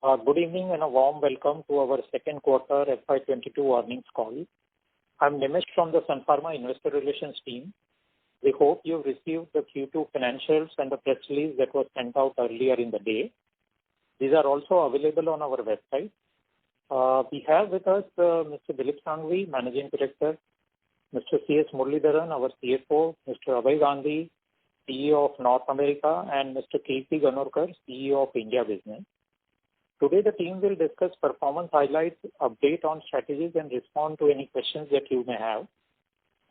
Good evening and a warm welcome to our second quarter FY22 earnings call. I'm Nimish from the Sun Pharma Investor Relations team. We hope you've received the Q2 financials and the press release that was sent out earlier in the day. These are also available on our website. We have with us Mr. Dilip Shanghvi, Managing Director, Mr. C.S. Muralidharan, our CFO, Mr. Abhay Gandhi, CEO of North America, and Mr. K.C. Ganorkar, CEO of India Business. Today, the team will discuss performance highlights, update on strategies, and respond to any questions that you may have.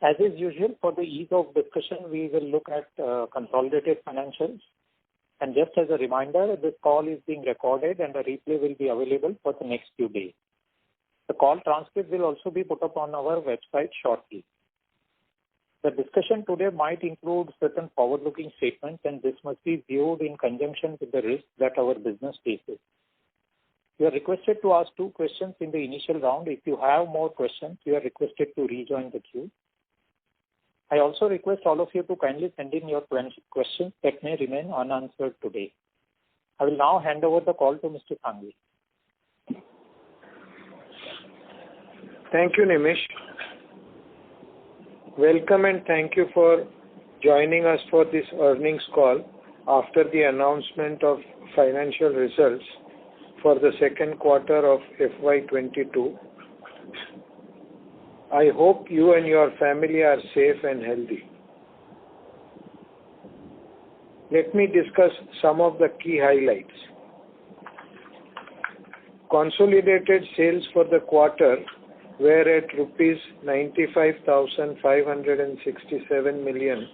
As is usual, for the ease of discussion, we will look at consolidated financials. And just as a reminder, this call is being recorded and a replay will be available for the next few days. The call transcript will also be put up on our website shortly. The discussion today might include certain forward-looking statements, and this must be viewed in conjunction with the risks that our business faces. You are requested to ask 2 questions in the initial round. If you have more questions, you are requested to rejoin the queue. I also request all of you to kindly send in your questions that may remain unanswered today. I will now hand over the call to Mr. Shanghvi. Thank you, Nimish. Welcome and thank you for joining us for this earnings call after the announcement of financial results for the second quarter of FY22. I hope you and your family are safe and healthy. Let me discuss some of the key highlights. Consolidated sales for the quarter were at rupees 95,567 million,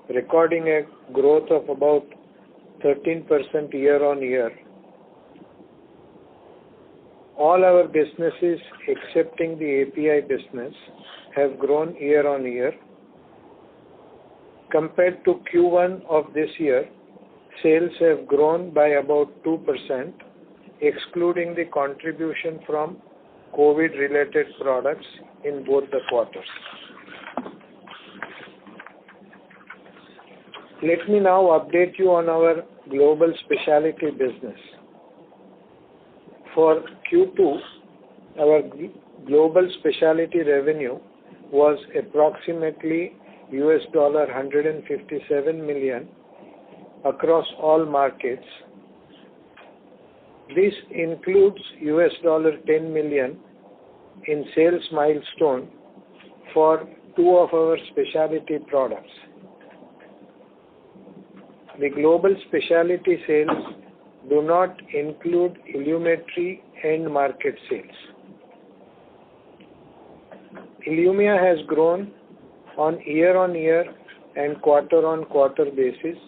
recording a growth of about 13% year on year. All our businesses, excepting the API business, have grown year on year. Compared to Q1 of this year, sales have grown by about 2%, excluding the contribution from COVID-related products in both the quarters. Let me now update you on our global specialty business. For Q2, our global specialty revenue was approximately $157 million across all markets. This includes $10 million in sales milestone for 2 of our specialty products. The global specialty sales do not include Ilumetri end market sales. Ilumya has grown on year-on-year and quarter-on-quarter basis.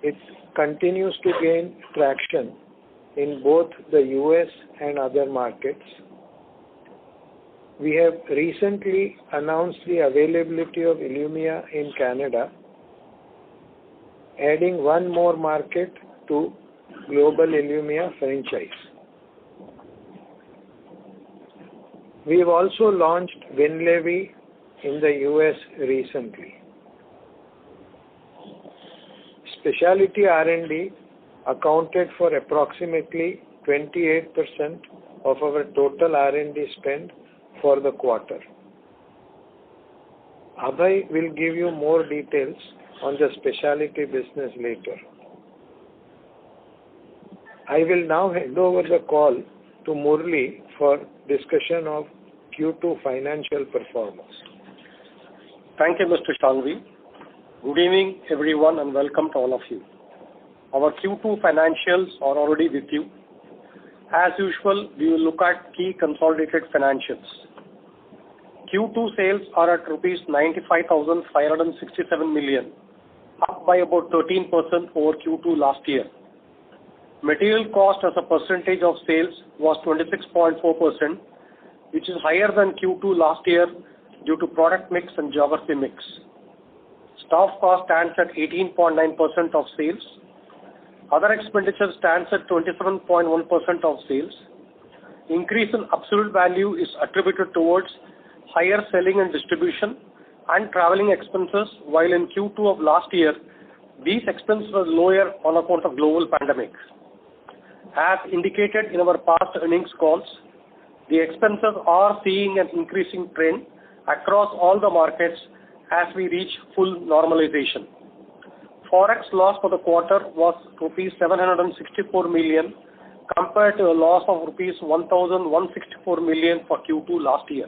It continues to gain traction in both the US and other markets. We have recently announced the availability of Ilumya in Canada, adding 1 more market to global Ilumya franchise. We have also launched Winlevi in the US recently. Specialty R&D accounted for approximately 28% of our total R&D spend for the quarter. Abhay will give you more details on the specialty business later. I will now hand over the call to Murli for discussion of Q2 financial performance. Thank you, Mr. Shanghvi. Good evening, everyone, and welcome to all of you. Our Q2 financials are already with you. As usual, we will look at key consolidated financials. Q2 sales are at rupees 95,567 million, up by about 13% over Q2 last year. Material cost as a percentage of sales was 26.4%, which is higher than Q2 last year due to product mix and geography mix. Staff cost stands at 18.9% of sales. Other expenditure stands at 27.1% of sales. Increase in absolute value is attributed towards higher selling and distribution and traveling expenses, while in Q2 of last year, these expenses were lower on account of global pandemic. As indicated in our past earnings calls, the expenses are seeing an increasing trend across all the markets as we reach full normalization. Forex loss for the quarter was rupees 764 million compared to a loss of rupees 1,164 million for Q2 last year.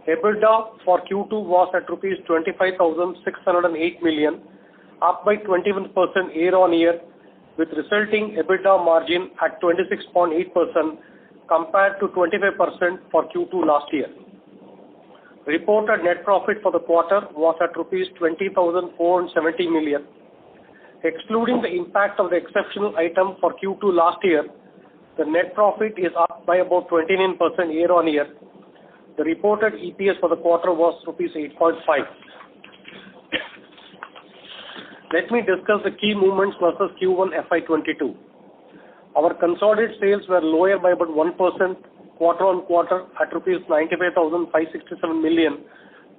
EBITDA for Q2 was at rupees 25,608 million, up by 21% year-on-year, with resulting EBITDA margin at 26.8% compared to 25% for Q2 last year. Reported net profit for the quarter was at rupees 20,470 million. Excluding the impact of the exceptional item for Q2 last year, the net profit is up by about 29% year-on-year. The reported EPS for the quarter was rupees 8.5. Let me discuss the key movements versus Q1 FY22. Our consolidated sales were lower by about 1% quarter-on-quarter at rupees 95,567 million,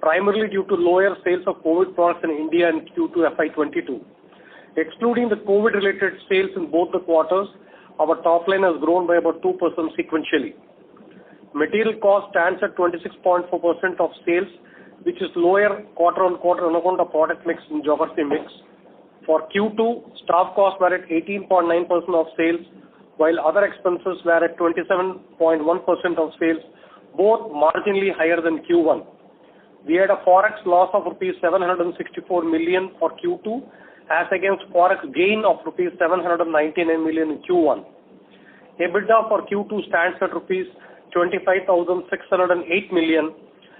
primarily due to lower sales of COVID products in India in Q2 FY22. Excluding the COVID-related sales in both the quarters, our top line has grown by about 2% sequentially. Material cost stands at 26.4% of sales, which is lower quarter-on-quarter on account of product mix and geography mix. For Q2, staff costs were at 18.9% of sales, while other expenses were at 27.1% of sales, both marginally higher than Q1. We had a forex loss of rupees 764 million for Q2 as against forex gain of rupees 799 million in Q1. EBITDA for Q2 stands at rupees 25,608 million,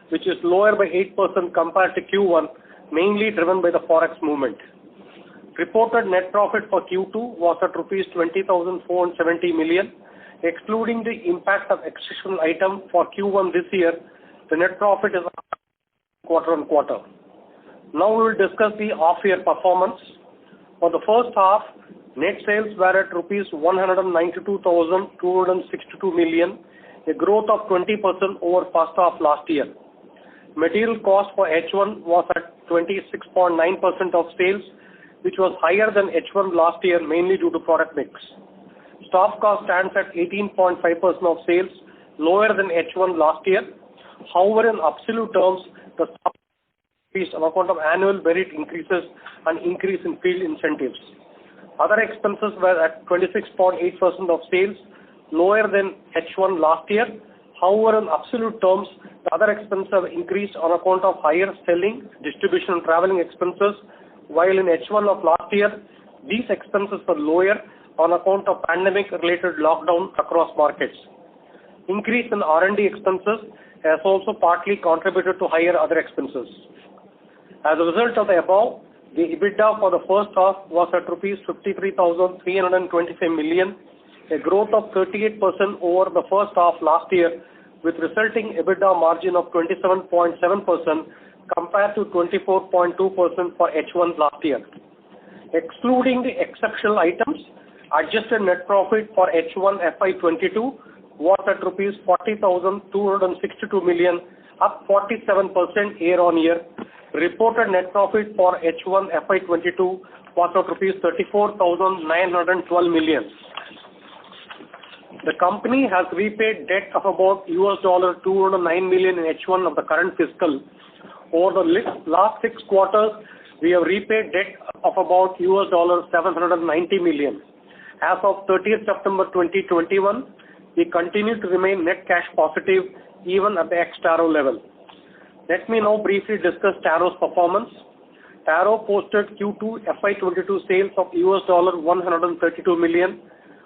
which is lower by 8% compared to Q1, mainly driven by the forex movement. Reported net profit for Q2 was at rupees 20,470 million. Excluding the impact of exceptional item for Q1 this year, the net profit is up quarter-on-quarter. Now we will discuss the half-year performance. For the first half, net sales were at rupees 192,262 million, a growth of 20% over first half last year. Material cost for H1 was at 26.9% of sales, which was higher than H1 last year, mainly due to product mix. Staff cost stands at 18.5% of sales, lower than H1 last year. However, in absolute terms, the staff increased on account of annual merit increases and increase in field incentives. Other expenses were at 26.8% of sales, lower than H1 last year. However, in absolute terms, the other expenses have increased on account of higher selling, distribution and traveling expenses, while in H1 of last year, these expenses were lower on account of pandemic-related lockdown across markets. Increase in R&D expenses has also partly contributed to higher other expenses. As a result of the above, the EBITDA for the first half was at rupees 53,325 million, a growth of 38% over the first half last year, with resulting EBITDA margin of 27.7% compared to 24.2% for H1 last year. Excluding the exceptional items, adjusted net profit for H1 FY22 was at rupees 40,262 million, up 47% year-on-year. Reported net profit for H1 FY22 was at rupees 34,912 million. The company has repaid debt of about $209 million in H1 of the current fiscal. Over the last 6 quarters, we have repaid debt of about $790 million. As of 30th September 2021, we continue to remain net cash positive even at the ex-Taro level. Let me now briefly discuss Taro's performance. Taro posted Q2 FY22 sales of $132 million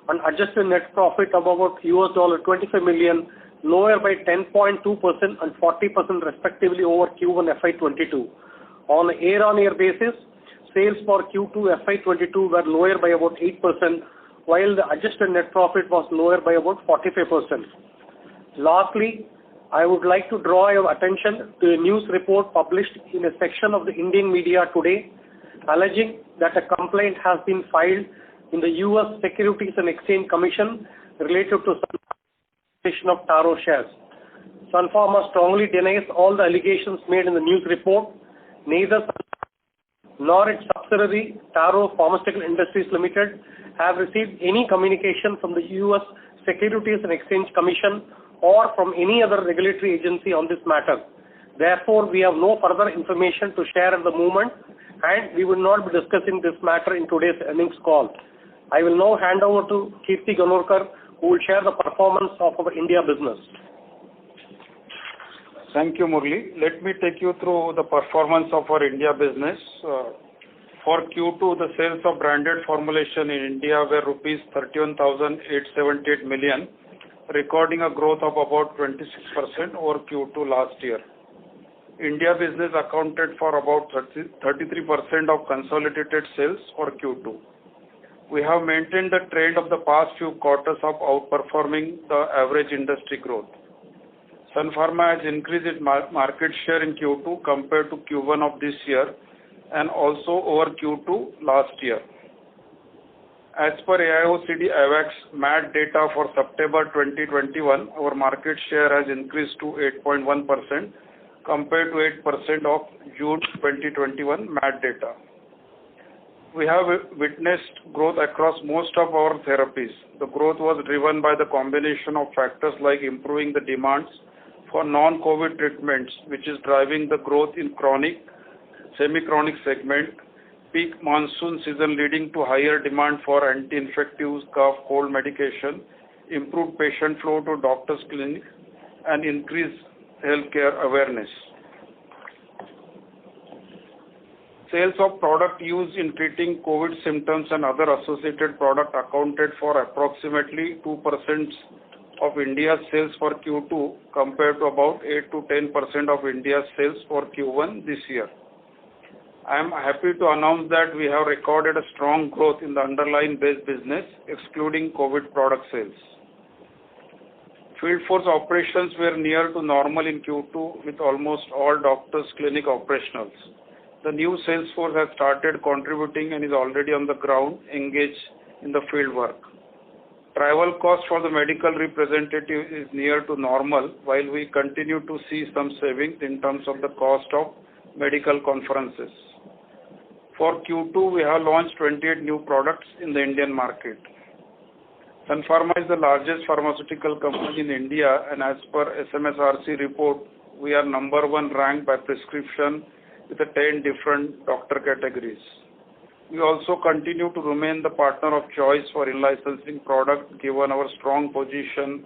and adjusted net profit of about $25 million, lower by 10.2% and 40% respectively over Q1 FY22. On a year-on-year basis, sales for Q2 FY22 were lower by about 8%, while the adjusted net profit was lower by about 45%. Lastly, I would like to draw your attention to a news report published in a section of the Indian media today, alleging that a complaint has been filed in the U.S. Securities and Exchange Commission related to of Taro shares. Sun Pharma strongly denies all the allegations made in the news report. Neither nor its subsidiary, Taro Pharmaceutical Industries Limited, have received any communication from the US Securities and Exchange Commission or from any other regulatory agency on this matter. Therefore, we have no further information to share at the moment, and we will not be discussing this matter in today's earnings call. I will now hand over to Kirti Ganorkar, who will share the performance of our India business. Thank you, Murli. Let me take you through the performance of our India business. For Q2, the sales of branded formulation in India were rupees 31,878 million, recording a growth of about 26% over Q2 last year. India business accounted for about 33% of consolidated sales for Q2. We have maintained the trend of the past few quarters of outperforming the average industry growth. Sun Pharma has increased its market share in Q2 compared to Q1 of this year and also over Q2 last year. As per AIOCD AWACS MAT data for September 2021, our market share has increased to 8.1% compared to 8% of June 2021 MAT data. We have witnessed growth across most of our therapies. The growth was driven by the combination of factors like improving the demands for non-COVID treatments, which is driving the growth in chronic, semi-chronic segment, peak monsoon season leading to higher demand for anti-infectives, cough, cold medication, improved patient flow to doctors' clinics, and increased healthcare awareness. Sales of product used in treating COVID symptoms and other associated product accounted for approximately 2% of India's sales for Q2 compared to about 8 to 10% of India's sales for Q1 this year. I am happy to announce that we have recorded a strong growth in the underlying base business, excluding COVID product sales. Field force operations were near to normal in Q2 with almost all doctors' clinic operationals. The new sales force has started contributing and is already on the ground, engaged in the field work. Travel cost for the medical representative is near to normal, while we continue to see some savings in terms of the cost of medical conferences. For Q2, we have launched 28 new products in the Indian market. Sun Pharma is the largest pharmaceutical company in India, and as per SMSRC report, we are number one ranked by prescription with 10 different doctor categories. We also continue to remain the partner of choice for in-licensing products given our strong position,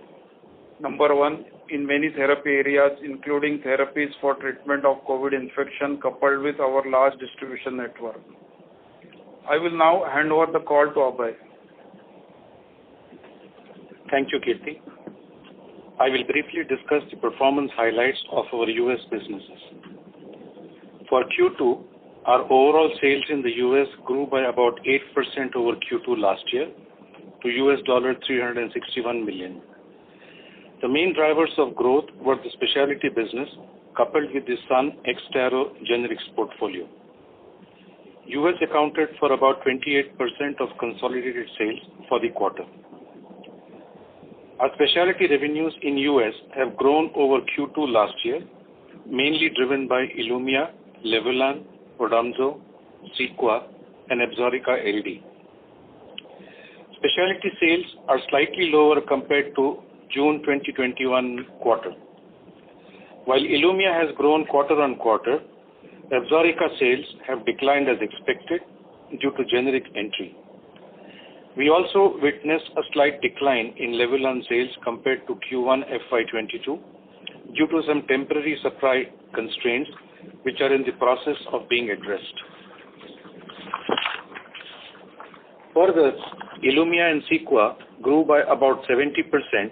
number one, in many therapy areas, including therapies for treatment of COVID infection coupled with our large distribution network. I will now hand over the call to Abhay. Thank you, Kirti. I will briefly discuss the performance highlights of our US businesses. For Q2, our overall sales in the US grew by about 8% over Q2 last year to $361 million. The main drivers of growth were the specialty business coupled with the Sun ex-Taro generics portfolio. US accounted for about 28% of consolidated sales for the quarter. Our specialty revenues in US have grown over Q2 last year, mainly driven by Ilumya, Levulan, Odomzo, Cequa, and Absorica LD. Specialty sales are slightly lower compared to June 2021 quarter. While Ilumya has grown quarter on quarter, Absorica sales have declined as expected due to generic entry. We also witnessed a slight decline in Levulan sales compared to Q1 FY22 due to some temporary supply constraints which are in the process of being addressed. Further, Ilumya and Cequa grew by about 70%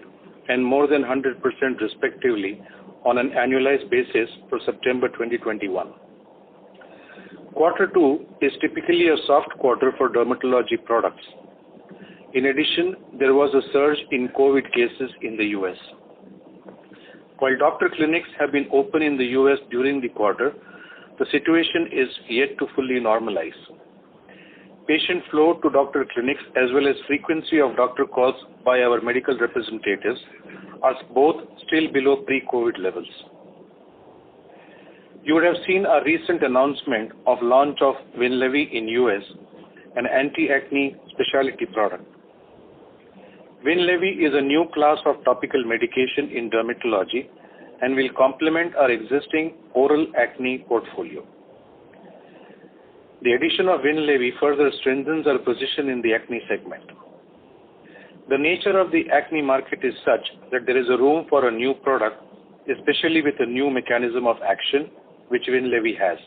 and more than 100% respectively on an annualized basis for September 2021. Quarter 2 is typically a soft quarter for dermatology products. In addition, there was a surge in COVID cases in the US. While doctor clinics have been open in the US during the quarter, the situation is yet to fully normalize. Patient flow to doctor clinics as well as frequency of doctor calls by our medical representatives are both still below pre-COVID levels. You would have seen a recent announcement of launch of Winlevi in US, an anti-acne specialty product. Winlevi is a new class of topical medication in dermatology and will complement our existing oral acne portfolio. The addition of Winlevi further strengthens our position in the acne segment. The nature of the acne market is such that there is a room for a new product, especially with a new mechanism of action, which Winlevi has.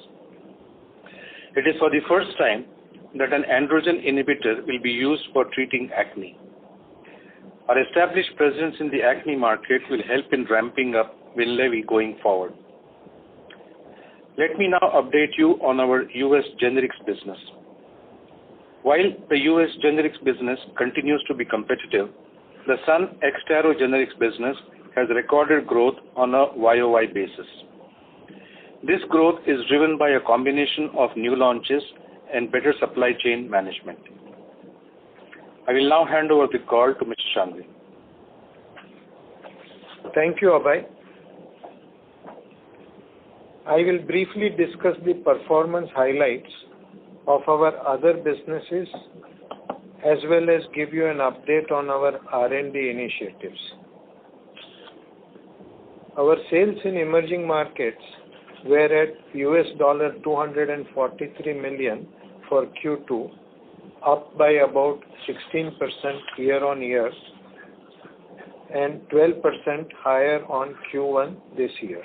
It is for the first time that an androgen inhibitor will be used for treating acne. Our established presence in the acne market will help in ramping up Winlevi going forward. Let me now update you on our US generics business. While the US generics business continues to be competitive, the Sun Extaro generics business has recorded growth on a YOY basis. This growth is driven by a combination of new launches and better supply chain management. I will now hand over the call to Mr. Shanghvi. Thank you, Abhay. I will briefly discuss the performance highlights of our other businesses as well as give you an update on our R&D initiatives. Our sales in emerging markets were at $243 million for Q2, up by about 16% year-on-year and 12% higher on Q1 this year.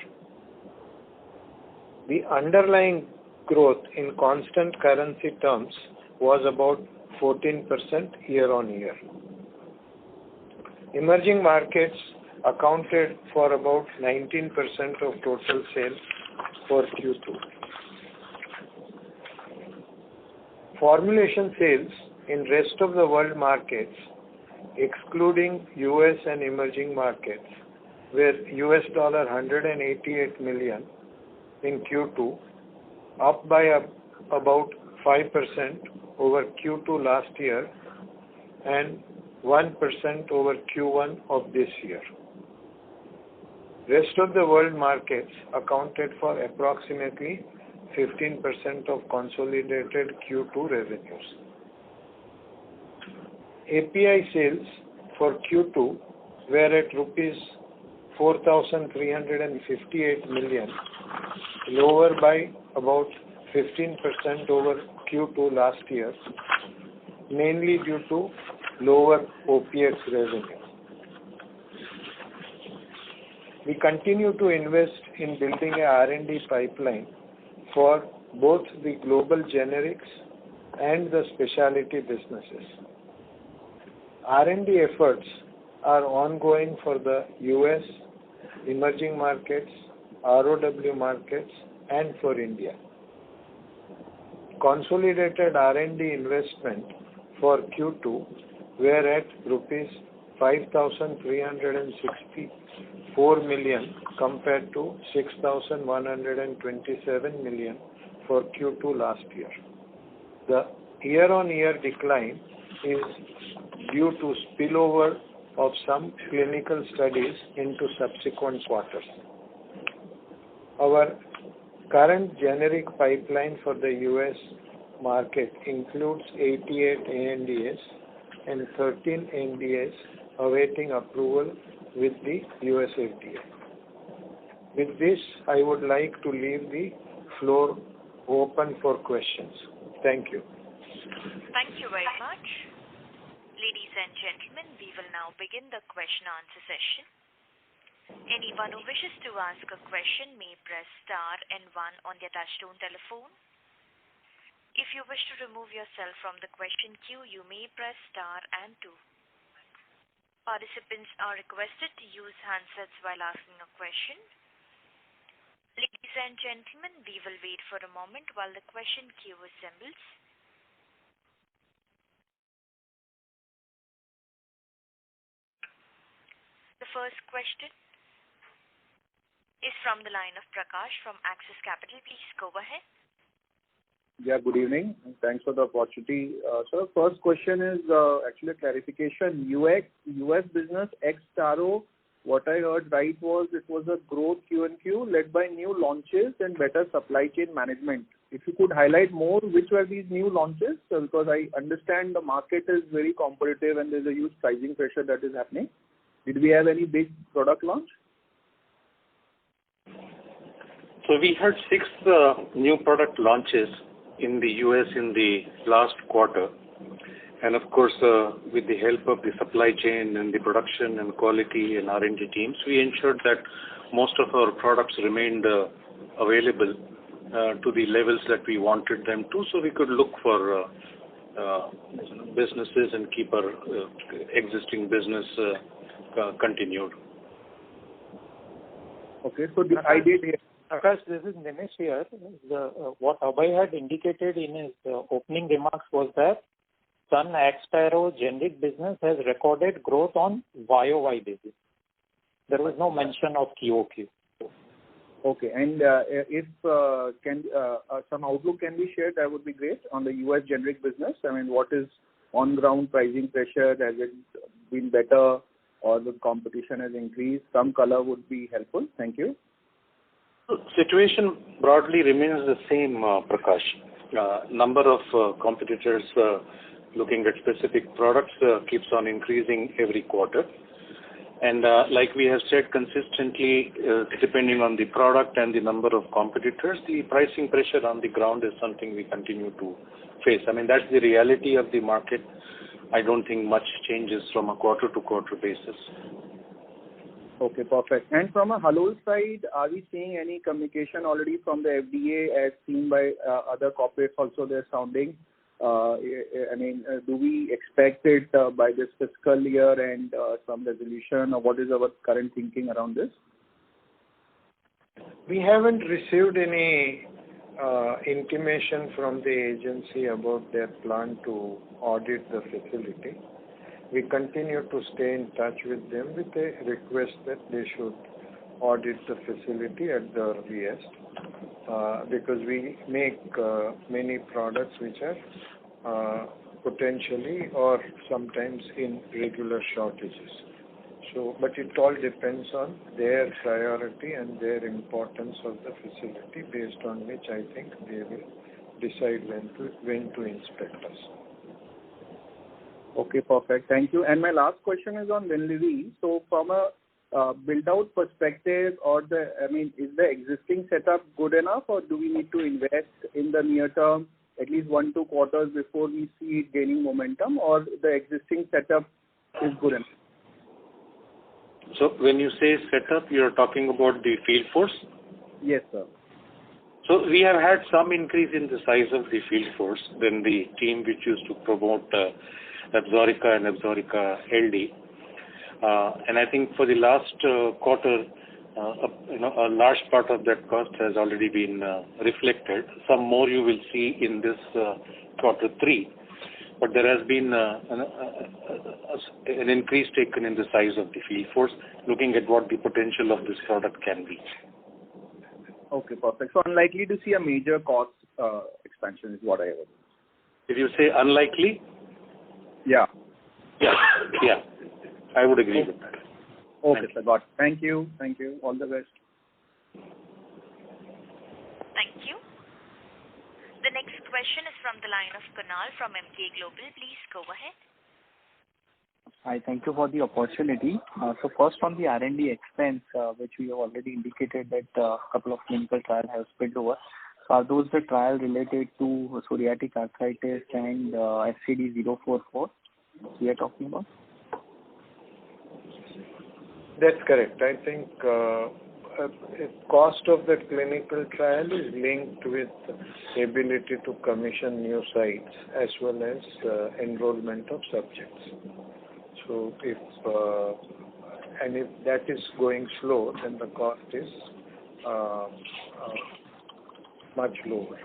The underlying growth in constant currency terms was about 14% year-on-year. Emerging markets accounted for about 19% of total sales for Q2. Formulation sales in rest of the world markets, excluding US and emerging markets, were $188 million in Q2, up by about 5% over Q2 last year and 1% over Q1 of this year. Rest of the world markets accounted for approximately 15% of consolidated Q2 revenues. API sales for Q2 were at rupees 4,358 million, lower by about 15% over Q2 last year, mainly due to lower OPX revenue. We continue to invest in building a R&D pipeline for both the global generics and the specialty businesses. R&D efforts are ongoing for the US, emerging markets, ROW markets, and for India. Consolidated R&D investment for Q2 were at rupees 5,364 million compared to 6,127 million for Q2 last year. The year-on-year decline is due to spillover of some clinical studies into subsequent quarters. Our current generic pipeline for the US market includes 88 ANDAs and 13 NDAs awaiting approval with the US FDA. With this, I would like to leave the floor open for questions. Thank you. Thank you very much. Ladies and gentlemen, we will now begin the question-answer session. Anyone who wishes to ask a question may press star and 1 on their touchtone telephone. If you wish to remove yourself from the question queue, you may press star and 2. Participants are requested to use handsets while asking a question. Ladies and gentlemen, we will wait for a moment while the question queue assembles. The first question is from the line of Prakash from Axis Capital. Please go ahead. Yeah, good evening, and thanks for the opportunity. So the first question is actually a clarification. US business ex Taro what I heard right was it was a growth Q&Q led by new launches and better supply chain management. If you could highlight more, which were these new launches? Because I understand the market is very competitive and there's a huge pricing pressure that is happening. Did we have any big product launch? So we had 6 new product launches in the US in the last quarter. And of course, with the help of the supply chain and the production and quality and R&D teams, we ensured that most of our products remained available to the levels that we wanted them to, so we could look for businesses and keep our existing business continued. Okay, so I did hear. Akash, this is Nimish here. What Abhay had indicated in his opening remarks was that Sun Ag-Sparrow generic business has recorded growth on YOY basis. There was no mention of QOQ. Okay, and if some outlook can be shared, that would be great on the US generic business. I mean, what is on-ground pricing pressure? Has it been better or the competition has increased? Some color would be helpful. Thank you. Situation broadly remains the same, Prakash. Number of competitors looking at specific products keeps on increasing every quarter. And like we have said consistently, depending on the product and the number of competitors, the pricing pressure on the ground is something we continue to face. I mean, that's the reality of the market. I don't think much changes from a quarter-to-quarter basis. Okay, perfect. And from a Halol side, are we seeing any communication already from the FDA as seen by other corporates also they're sounding? I mean, do we expect it by this fiscal year and some resolution, or what is our current thinking around this? We haven't received any intimation from the agency about their plan to audit the facility. We continue to stay in touch with them with a request that they should audit the facility at the earliest, because we make many products which are potentially or sometimes in regular shortages. So, but it all depends on their priority and their importance of the facility, based on which I think they will decide when to inspect us. Okay, perfect. Thank you. And my last question is on Winlevi. So from a build-out perspective, is the existing setup good enough, or do we need to invest in the near term, at least 1-2 quarters before we see it gaining momentum, or the existing setup is good enough? So when you say setup, you're talking about the field force? Yes, sir. So we have had some increase in the size of the field force than the team which used to promote Absorica and Absorica LD. And I think for the last quarter, a large part of that cost has already been reflected. Some more you will see in this quarter 3. But there has been an increase taken in the size of the field force, looking at what the potential of this product can be. Okay, perfect. So unlikely to see a major cost expansion is what I heard. If you say unlikely? Yeah. Yeah. I would agree with that. Okay, sir. Got it. Thank you. All the best. Thank you. The next question is from the line of Kunal from Emkay Global. Please go ahead. Hi, thank you for the opportunity. So first on the R&D expense, which we have already indicated that a couple of clinical trials have spilled over. So are those the trial related to psoriatic arthritis and FCD044 we are talking about? That's correct. I think cost of the clinical trial is linked with ability to commission new sites as well as enrollment of subjects. So if that is going slow, then the cost is much lower.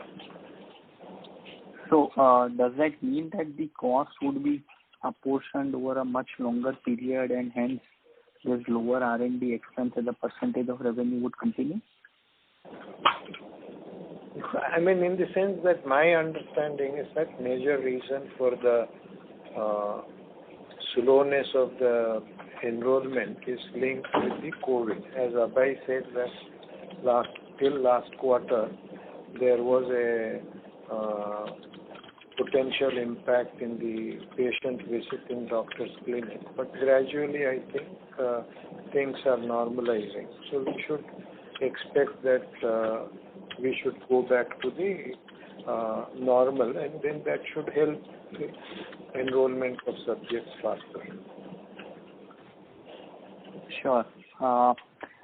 So does that mean that the cost would be apportioned over a much longer period, and hence this lower R&D expense as a percentage of revenue would continue? I mean, in the sense that my understanding is that major reason for the slowness of the enrollment is linked with the COVID. As Abhay said that till last quarter, there was a potential impact in the patient visiting doctor's clinic. But gradually, I think things are normalizing. So we should expect that we should go back to the normal, and then that should help the enrollment of subjects faster. Sure.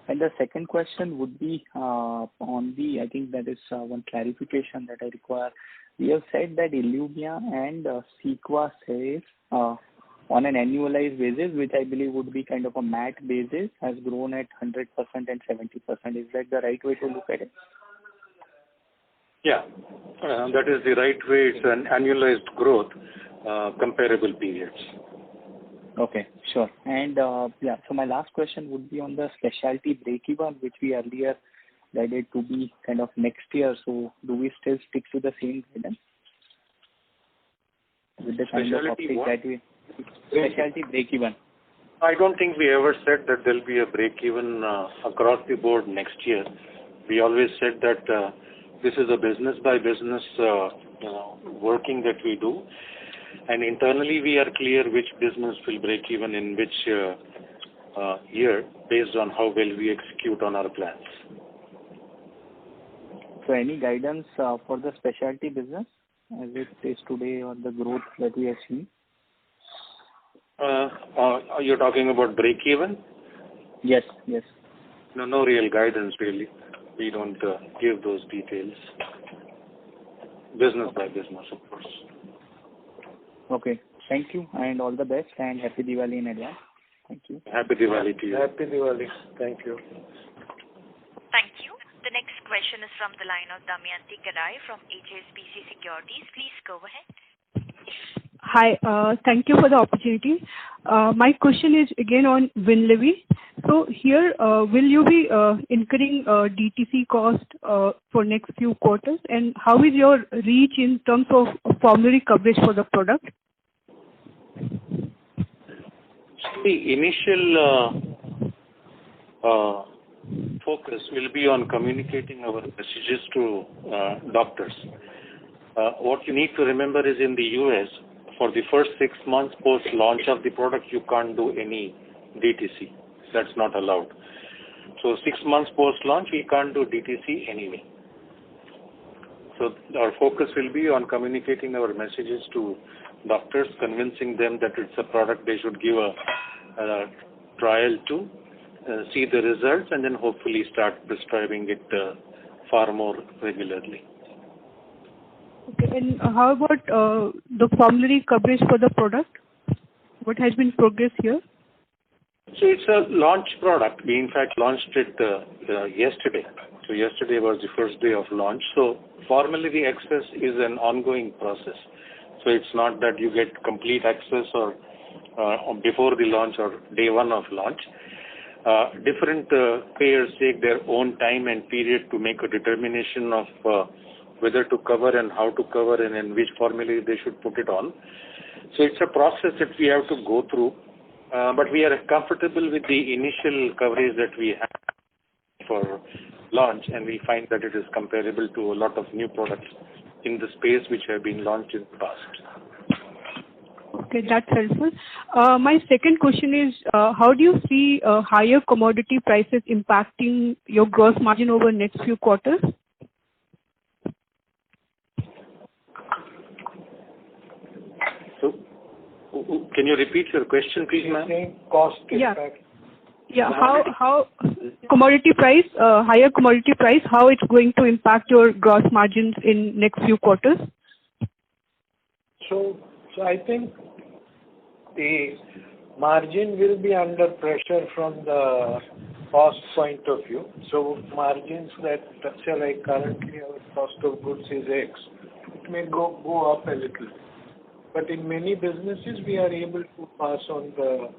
And the second question would be on the, I think that is one clarification that I require. We have said that Ilumya and Cequa sales on an annualized basis, which I believe would be kind of a MAT basis, has grown at 100% and 70%. Is that the right way to look at it? Yeah, that is the right way. It's an annualized growth, comparable periods. Okay, sure. And yeah, so my last question would be on the specialty break-even, which we earlier guided to be kind of next year. So do we still stick to the same guidance? With the kind of uptake that we... Specialty break-even. I don't think we ever said that there'll be a break-even across the board next year. We always said that this is a business-by-business working that we do. And internally, we are clear which business will break even in which year based on how well we execute on our plans. So any guidance for the specialty business as it is today or the growth that we are seeing? You're talking about break even? Yes, yes. No real guidance really. We don't give those details. Business by business, of course. Okay. Thank you and all the best and happy Diwali in advance. Thank you. Happy Diwali to you. Happy Diwali. Thank you. Thank you. The next question is from the line of Damayanti Kerai from HSBC Securities. Please go ahead. Hi, thank you for the opportunity. My question is again on Winlevi. So here, will you be incurring DTC cost for next few quarters? And how is your reach in terms of formulary coverage for the product? The initial focus will be on communicating our messages to doctors. What you need to remember is in the US, for the first 6 months post-launch of the product, you can't do any DTC. That's not allowed. So 6 months post-launch, we can't do DTC anyway. So our focus will be on communicating our messages to doctors, convincing them that it's a product they should give a trial to, see the results, and then hopefully start prescribing it far more regularly. Okay, and how about the formulary coverage for the product? What has been progress here? So it's a launch product. We in fact launched it yesterday. So yesterday was the first day of launch. So formulary access is an ongoing process. So it's not that you get complete access or before the launch or day one of launch. Different payers take their own time and period to make a determination of whether to cover and how to cover and in which formulary they should put it on. So it's a process that we have to go through. But we are comfortable with the initial coverage that we have for launch, and we find that it is comparable to a lot of new products in the space which have been launched in the past. Okay, that's helpful. My second question is, how do you see higher commodity prices impacting your gross margin over next few quarters? So, can you repeat your question, please, ma'am? Cost impact. Yeah. How commodity price, higher commodity price, how it's going to impact your gross margins in next few quarters? So I think the margin will be under pressure from the cost point of view. So margins that, say like currently our cost of goods is X, it may go up a little. But in many businesses, we are able to pass on the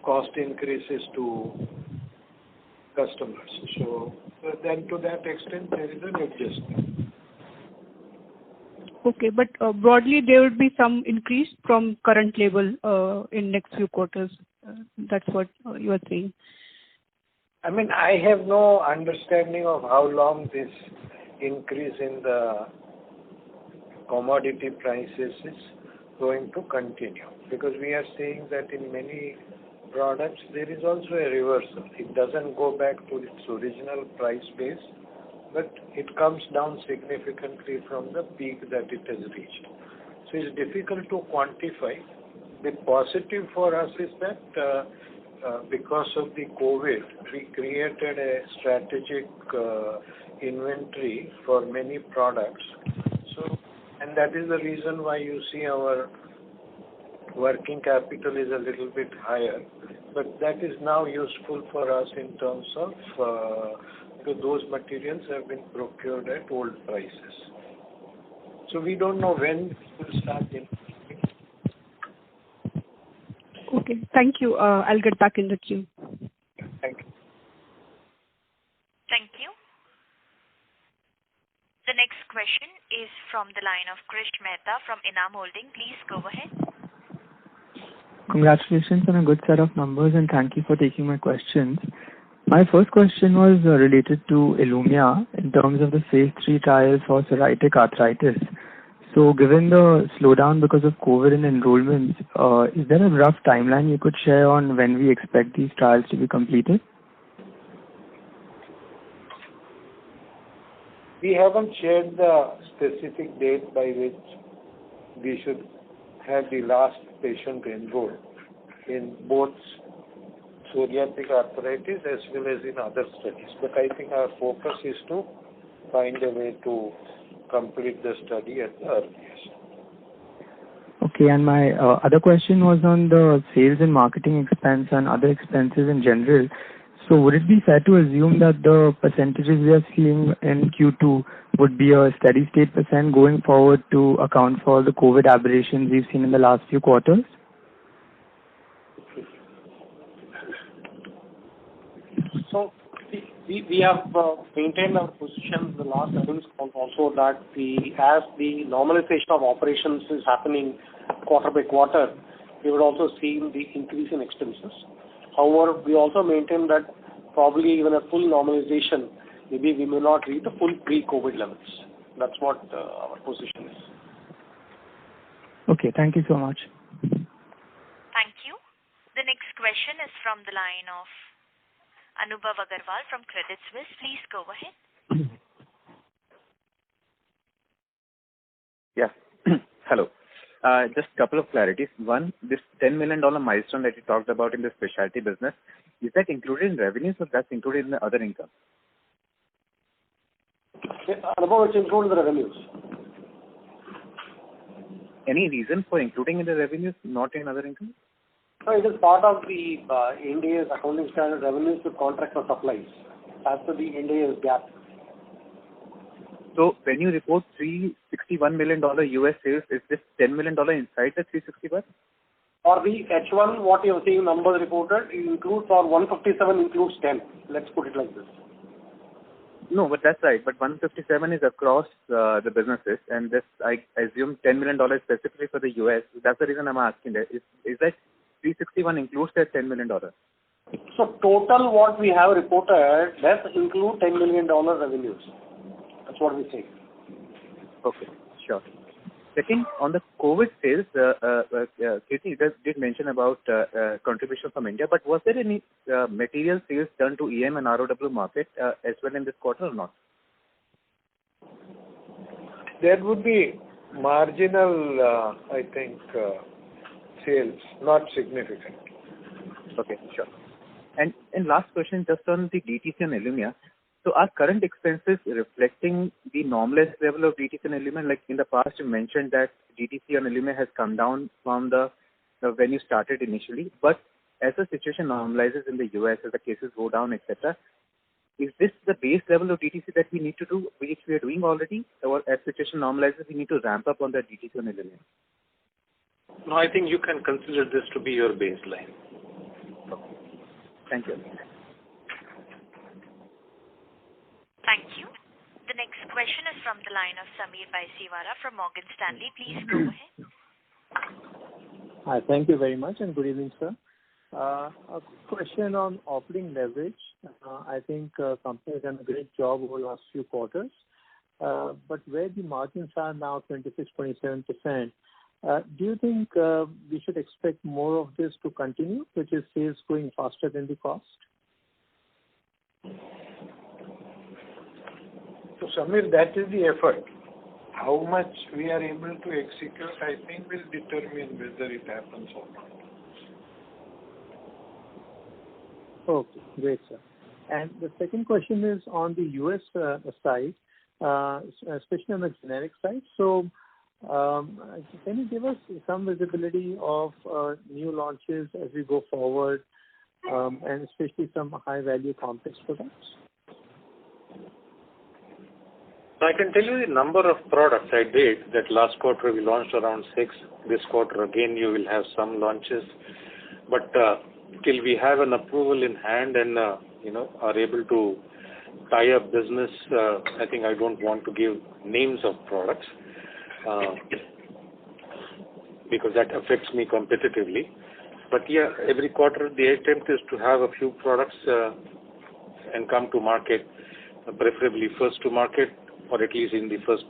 cost increases to customers. So then to that extent, there is an adjustment. Okay, but broadly there would be some increase from current level in next few quarters. That's what you are saying. I mean, I have no understanding of how long this increase in the commodity prices is going to continue, because we are seeing that in many products there is also a reversal. It doesn't go back to its original price base, but it comes down significantly from the peak that it has reached. So it's difficult to quantify. The positive for us is that because of the COVID, we created a strategic inventory for many products. So, and that is the reason why you see our working capital is a little bit higher. But that is now useful for us in terms of because those materials have been procured at old prices. So we don't know when it will start in. Okay, thank you. I'll get back in the queue. Thank you. Thank you. The next question is from the line of Krish Mehta from Enam Holding. Please go ahead. Congratulations on a good set of numbers, and thank you for taking my questions. My first question was related to Ilumya in terms of the phase 3 trial for psoriatic arthritis. So given the slowdown because of COVID and enrollments, is there a rough timeline you could share on when we expect these trials to be completed? We haven't shared the specific date by which we should have the last patient enrolled in both psoriatic arthritis as well as in other studies. But I think our focus is to find a way to complete the study at the earliest. Okay, and my other question was on the sales and marketing expense and other expenses in general. So would it be fair to assume that the percentages we are seeing in Q2 would be a steady state percent going forward to account for the COVID aberrations we've seen in the last few quarters? So we have maintained our position in the last earnings call also that as the normalization of operations is happening quarter by quarter, we would also see the increase in expenses. However, we also maintain that probably even a full normalization, maybe we may not reach the full pre-COVID levels. That's what our position is. Okay, thank you so much. Thank you. The next question is from the line of Anubhav Agarwal from Credit Suisse. Please go ahead. Yeah. Hello. Just a couple of clarities. One, this $10 million milestone that you talked about in the specialty business, is that included in revenues or that's included in the other income? Anubhav, it's included in the revenues. Any reason for including in the revenues, not in other income? No, it is part of the India's accounting standard revenues to contract for supplies as per the India's GAAP. So when you report $361 million US sales, is this $10 million inside the 361? For the H1, what you are seeing numbers reported includes, or 157 includes 10. Let's put it like this. No, but that's right. But 157 is across the businesses, and this, I assume, $10 million specifically for the US. That's the reason I'm asking that. Is that 361 includes that $10 million? So total what we have reported does include $10 million revenues. That's what we say. Okay, sure. Second, on the COVID sales, Kirti did mention about contribution from India, but was there any material sales done to EM and ROW market as well in this quarter or not? There would be marginal, I think, sales, not significant. Okay, sure. And last question, just on the DTC and Ilumya. So are current expenses reflecting the normalized level of DTC and Ilumya? Like in the past, you mentioned that DTC and Ilumya has come down from the when you started initially. But as the situation normalizes in the US, as the cases go down, etc., is this the base level of DTC that we need to do, which we are doing already? Or as situation normalizes, we need to ramp up on the DTC and Ilumya? No, I think you can consider this to be your baseline. Okay. Thank you. Thank you. The next question is from the line of Sameer Baisiwala from Morgan Stanley. Please go ahead. Hi, thank you very much, and good evening, sir. A question on operating leverage. I think company has done a great job over the last few quarters. But where the margins are now, 26-27%, do you think we should expect more of this to continue, which is sales going faster than the cost? So, Samir, that is the effort. How much we are able to execute, I think, will determine whether it happens or not. Okay, great, sir. And the second question is on the US side, especially on the generic side. So, can you give us some visibility of new launches as we go forward, and especially some high-value complex products? I can tell you the number of products I did. That last quarter we launched around 6. This quarter again you will have some launches. But till we have an approval in hand and are able to tie up business, I think I don't want to give names of products because that affects me competitively. But yeah, every quarter the attempt is to have a few products and come to market, preferably first to market, or at least in the first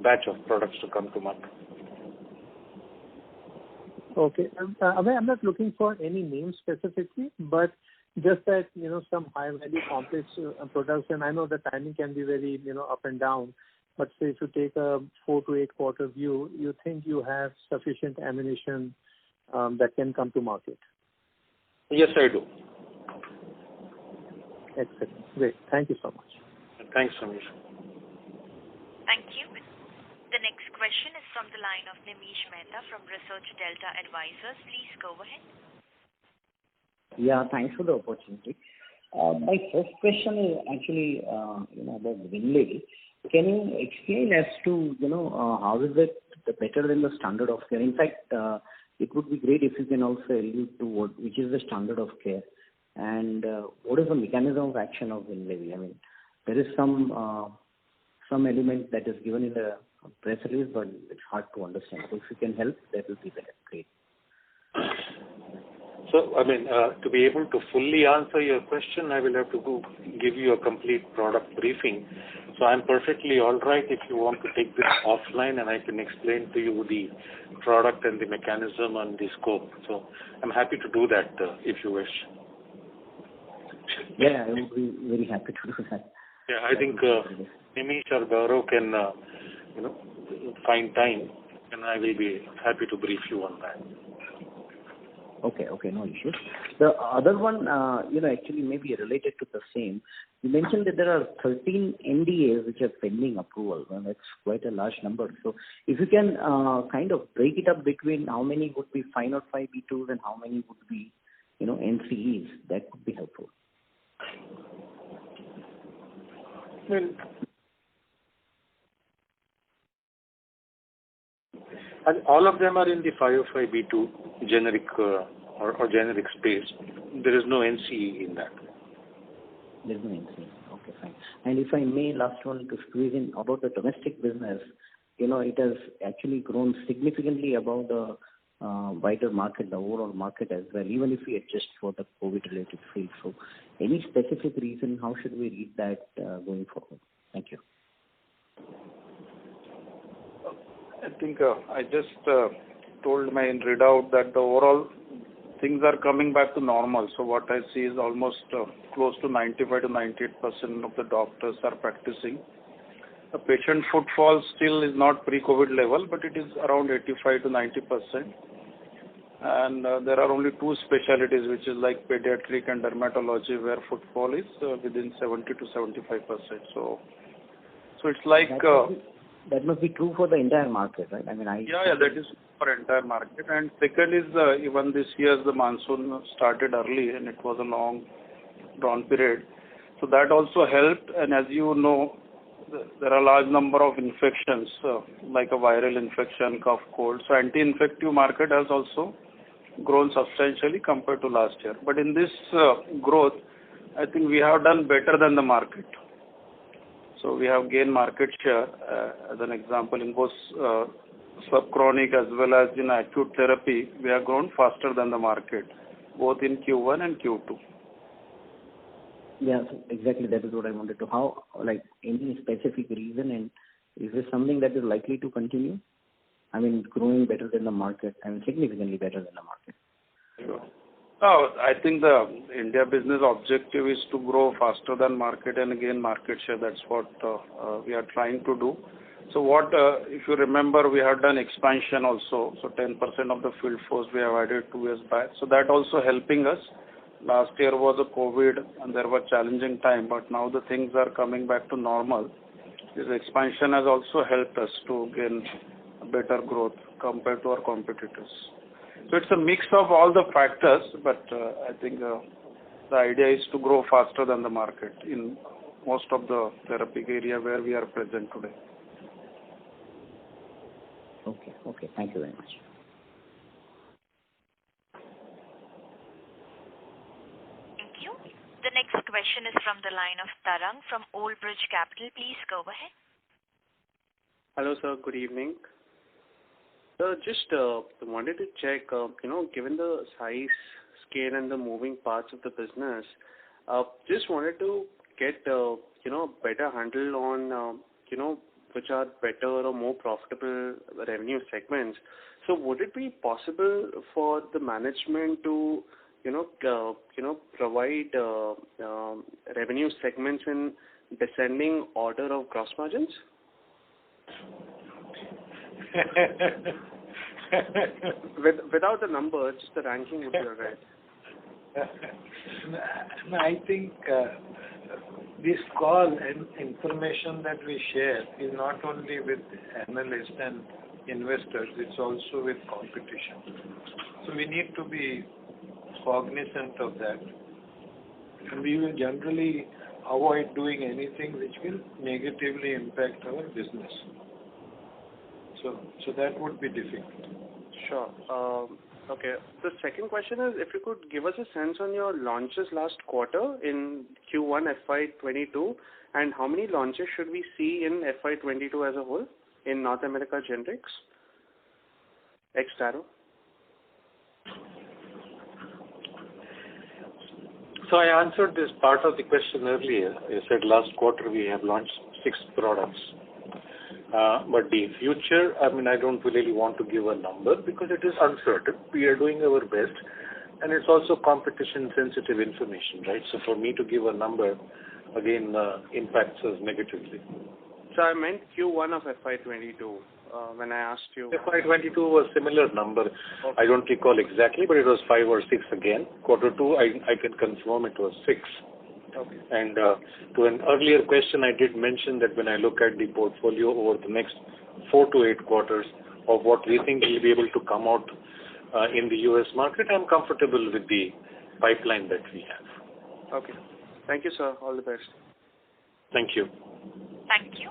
batch of products to come to market. Okay. I'm not looking for any names specifically, but just that, some high-value complex products, and I know the timing can be very, up and down, but say if you take a 4 to 8 quarter view, you think you have sufficient ammunition that can come to market? Yes, I do. Excellent. Great. Thank you so much. Thanks, Sameer. Thank you. The next question is from the line of Nimish Mehta from Research Delta Advisors. Please go ahead. Yeah, thanks for the opportunity. My first question is actually, about Winlevi. Can you explain as to, how is it better than the standard of care? In fact, it would be great if you can also allude to which is the standard of care and what is the mechanism of action of Winlevi. I mean, there is some element that is given in the press release, but it's hard to understand. So if you can help, that would be better. Great. So, to be able to fully answer your question, I will have to give you a complete product briefing. So I'm perfectly all right if you want to take this offline and I can explain to you the product and the mechanism and the scope. So I'm happy to do that if you wish. Yeah, I would be very happy to do that. Yeah, I think Nimish or Gaurav can, find time, and I will be happy to brief you on that. Okay, no issues. The other one, actually maybe related to the same. You mentioned that there are 13 NDAs which are pending approval. Well, that's quite a large number. So if you can kind of break it up between how many would be 505(b)(2)s and how many would be, NCEs, that would be helpful. And all of them are in the 505(b)(2) generic or generic space. There is no NCE in that. There is no NCE. Okay, fine. And if I may, last one to squeeze in about the domestic business, it has actually grown significantly above the wider market, the overall market as well, even if we adjust for the COVID-related field. So any specific reason, how should we read that going forward? Thank you. I think I just told my readout that the overall things are coming back to normal. So what I see is almost close to 95 to 98% of the doctors are practicing. The patient footfall still is not pre-COVID level, but it is around 85 to 90%. And there are only 2 specialties, which is like pediatric and dermatology, where footfall is within 70 to 75%. So it's like... That must be true for the entire market, right? Yeah, that is for entire market. And second is even this year the monsoon started early and it was a long drawn period. So that also helped. And as you know, there are a large number of infections like a viral infection, cough, cold. So anti-infective market has also grown substantially compared to last year. But in this growth, I think we have done better than the market. So we have gained market share, as an example, in both subchronic as well as in acute therapy. We have grown faster than the market, both in Q1 and Q2. Yeah, so exactly that is what I wanted to. How, like, any specific reason, and is this something that is likely to continue? I mean, growing better than the market and significantly better than the market. Sure. Oh, I think the India business objective is to grow faster than market and gain market share. That's what we are trying to do. So what, if you remember, we have done expansion also. So 10% of the field force we have added 2 years back. So that also helping us. Last year was a COVID and there was challenging time, but now the things are coming back to normal. This expansion has also helped us to gain better growth compared to our competitors. So it's a mix of all the factors, but I think the idea is to grow faster than the market in most of the therapeutic area where we are present today. Okay. Thank you very much. Thank you. The next question is from the line of Tarang from Old Bridge Capital. Please go ahead. Hello, sir. Good evening. Sir, just wanted to check, given the size, scale, and the moving parts of the business, just wanted to get, a better handle on, which are better or more profitable revenue segments. So would it be possible for the management to, provide revenue segments in descending order of gross margins? Without the numbers, just the ranking would be all right. I think this call and information that we share is not only with analysts and investors, it's also with competition. So we need to be cognizant of that. And we will generally avoid doing anything which will negatively impact our business. So that would be difficult. Sure. Okay. The second question is, if you could give us a sense on your launches last quarter in Q1 FY22, and how many launches should we see in FY22 as a whole in North America generics, ex-Taro? So I answered this part of the question earlier. I said last quarter we have launched 6 products. But the future, I don't really want to give a number because it is uncertain. We are doing our best, and it's also competition-sensitive information, right? So for me to give a number, again, impacts us negatively. So I meant Q1 of FY22 when I asked you. FY22 was similar number. Okay. I don't recall exactly, but it was 5 or 6 again. Quarter 2, I can confirm it was 6. Okay. And to an earlier question, I did mention that when I look at the portfolio over the next 4 to 8 quarters of what we think we'll be able to come out in the US market, I'm comfortable with the pipeline that we have. Okay. Thank you, sir. All the best. Thank you. Thank you.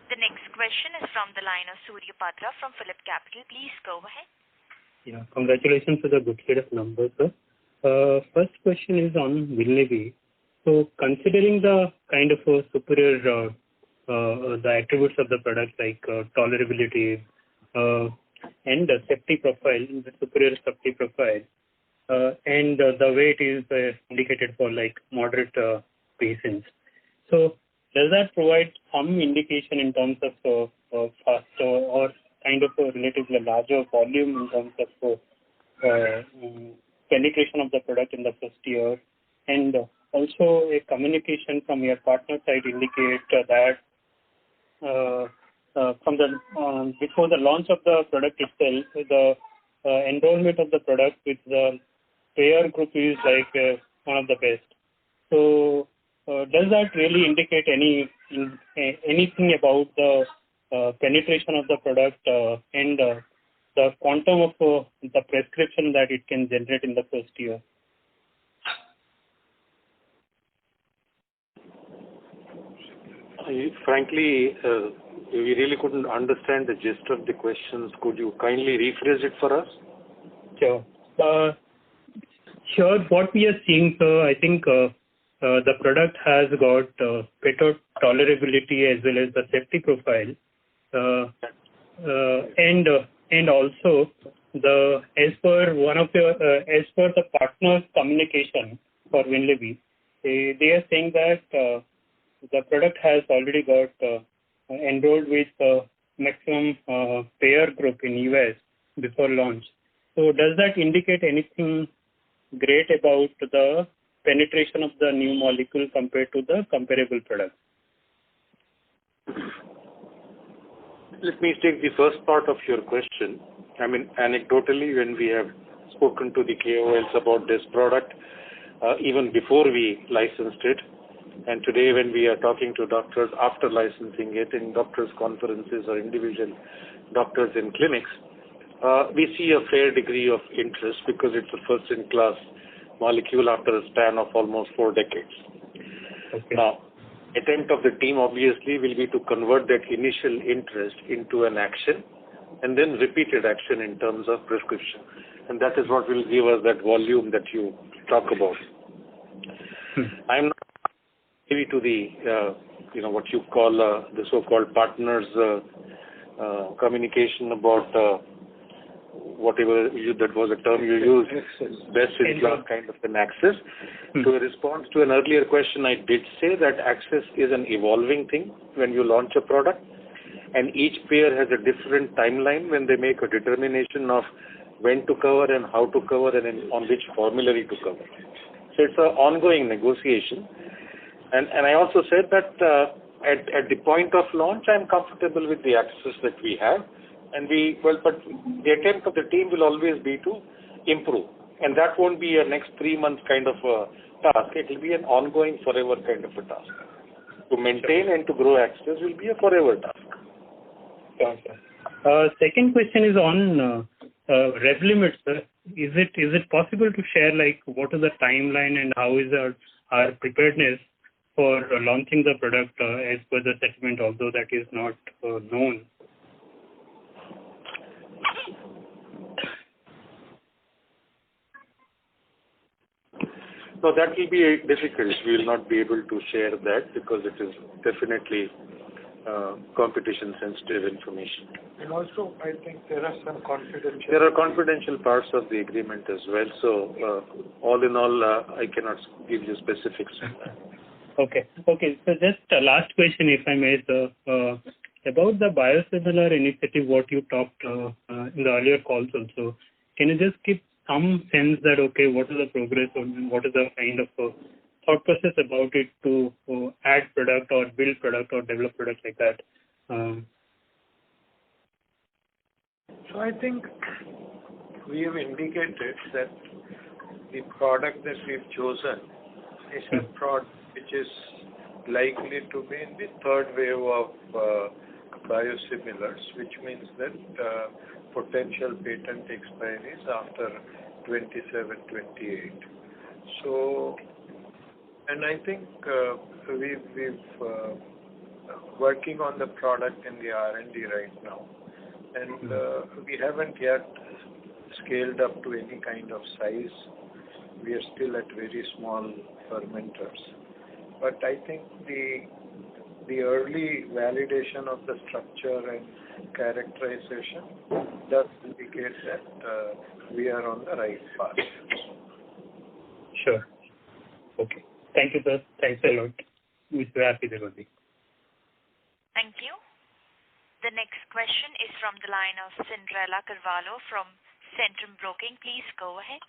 The next question is from the line of Surya Patra from Phillip Capital. Please go ahead. Yeah, congratulations for the good set of numbers, sir. First question is on Winlevi. So considering the kind of superior the attributes of the product like tolerability and the safety profile, the superior safety profile, and the way it is indicated for like moderate patients. So does that provide some indication in terms of faster or kind of a relatively larger volume in terms of penetration of the product in the first year? And also a communication from your partner side indicate that from the before the launch of the product itself, the enrollment of the product with the payer group is like one of the best. So does that really indicate anything about the penetration of the product and the quantum of the prescription that it can generate in the first year? Frankly, we really couldn't understand the gist of the questions. Could you kindly rephrase it for us? Sure. What we are seeing, sir, I think the product has got better tolerability as well as the safety profile, and also as per the partner's communication for Winlevi, they are saying that the product has already got enrolled with maximum payer group in US before launch. So does that indicate anything great about the penetration of the new molecule compared to the comparable product? Let me take the first part of your question. I mean, anecdotally, when we have spoken to the KOLs about this product, even before we licensed it, and today when we are talking to doctors after licensing it in doctors' conferences or individual doctors in clinics, we see a fair degree of interest because it's a first-in-class molecule after a span of almost 4 decades. Okay. Now, attempt of the team obviously will be to convert that initial interest into an action and then repeated action in terms of prescription. And that is what will give us that volume that you talk about. I'm not privy to the, what you call the so-called partners communication about whatever that was a term you used, best in class kind of an access. To a response to an earlier question, I did say that access is an evolving thing when you launch a product, and each payer has a different timeline when they make a determination of when to cover and how to cover and on which formulary to cover. So it's an ongoing negotiation. And I also said that at the point of launch, I'm comfortable with the access that we have. But the attempt of the team will always be to improve. And that won't be a next 3 months kind of a task. It will be an ongoing forever kind of a task. To maintain and to grow access will be a forever task. Second question is on Revlimid, sir. Is it possible to share what is the timeline and how is our preparedness for launching the product as per the settlement, although that is not known? No, that will be difficult. We will not be able to share that because it is definitely competition-sensitive information. And also, I think there are some confidential... There are confidential parts of the agreement as well. So, all in all, I cannot give you specifics on that. Okay. So just a last question, if I may, sir. About the biosimilar initiative, what you talked in the earlier calls also, can you just give some sense that, okay, what is the progress or what is the kind of thought process about it to add product or build product or develop product like that? So I think we have indicated that the product that we've chosen is a product which is likely to be in the third wave of biosimilars, which means that potential patent expiries after 27-28. So, and I think we've working on the product in the R&D right now, and we haven't yet scaled up to any kind of size. We are still at very small fermenters. But I think the early validation of the structure and characterization does indicate that we are on the right path. Sure. Okay. Thank you, sir. Thanks a lot. We're happy to be. Thank you. The next question is from the line of Cinderella Carvalho from Centrum Broking. Please go ahead.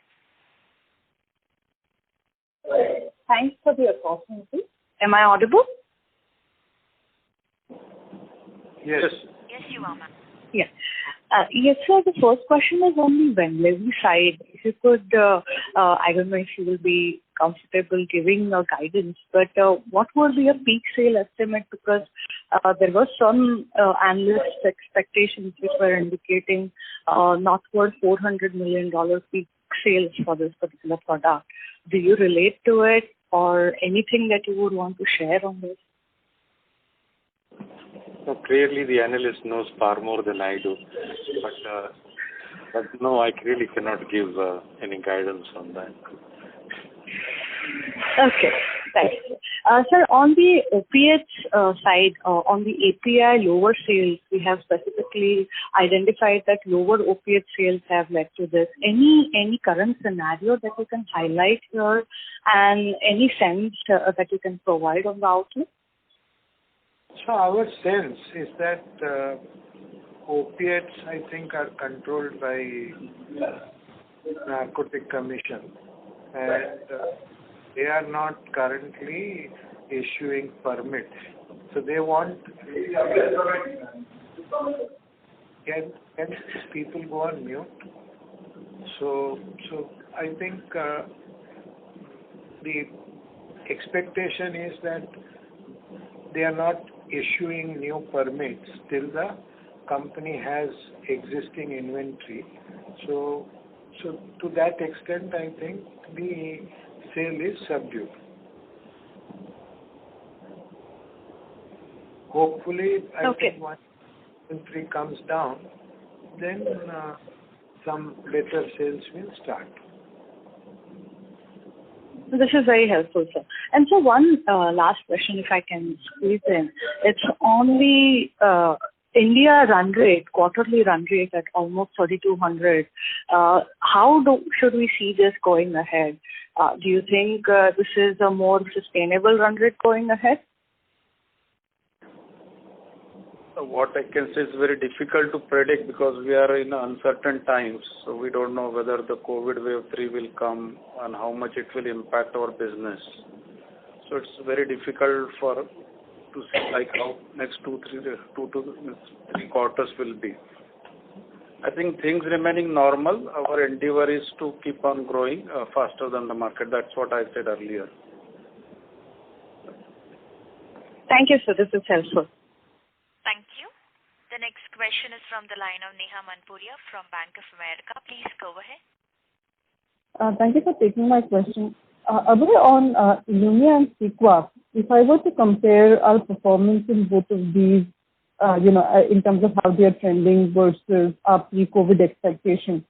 Thanks for the opportunity. Am I audible? Yes. Yes, you are, ma'am. Yes. Yes, sir. The first question is on the Winlevi side. If you could, I don't know if you will be comfortable giving a guidance, but what would be a peak sale estimate? Because there were some analyst expectations which were indicating northward $400 million peak sales for this particular product. Do you relate to it or anything that you would want to share on this? No, clearly the analyst knows far more than I do, but no, I really cannot give any guidance on that. Okay. Right. Sir, on the opiates side, on the API lower sales, we have specifically identified that lower opiate sales have led to this. Any current scenario that you can highlight here, and any sense that you can provide on the outlook? So our sense is that opiates, I think, are controlled by Narcotic Commission, and they are not currently issuing permits. So they want. Can people go on mute? So I think the expectation is that they are not issuing new permits till the company has existing inventory. So to that extent, I think the sale is subdued. Hopefully, I think once inventory comes down, then some better sales will start. This is very helpful, sir. And so one last question, if I can squeeze in. It's on the India run rate, quarterly run rate at almost 3,200. How should we see this going ahead? Do you think this is a more sustainable run rate going ahead? What I can say is very difficult to predict because we are in uncertain times. So we don't know whether the COVID wave 3 will come and how much it will impact our business. So it's very difficult to see like how next 2 to 3 quarters will be. I think things remaining normal, our endeavor is to keep on growing faster than the market. That's what I said earlier. Thank you, sir. This is helpful. Thank you. The next question is from the line of Neha Manpuria from Bank of America. Please go ahead. Thank you for taking my question. Abhay, on Ilumya and Cequa, if I were to compare our performance in both of these, in terms of how they are trending versus our pre-COVID expectation,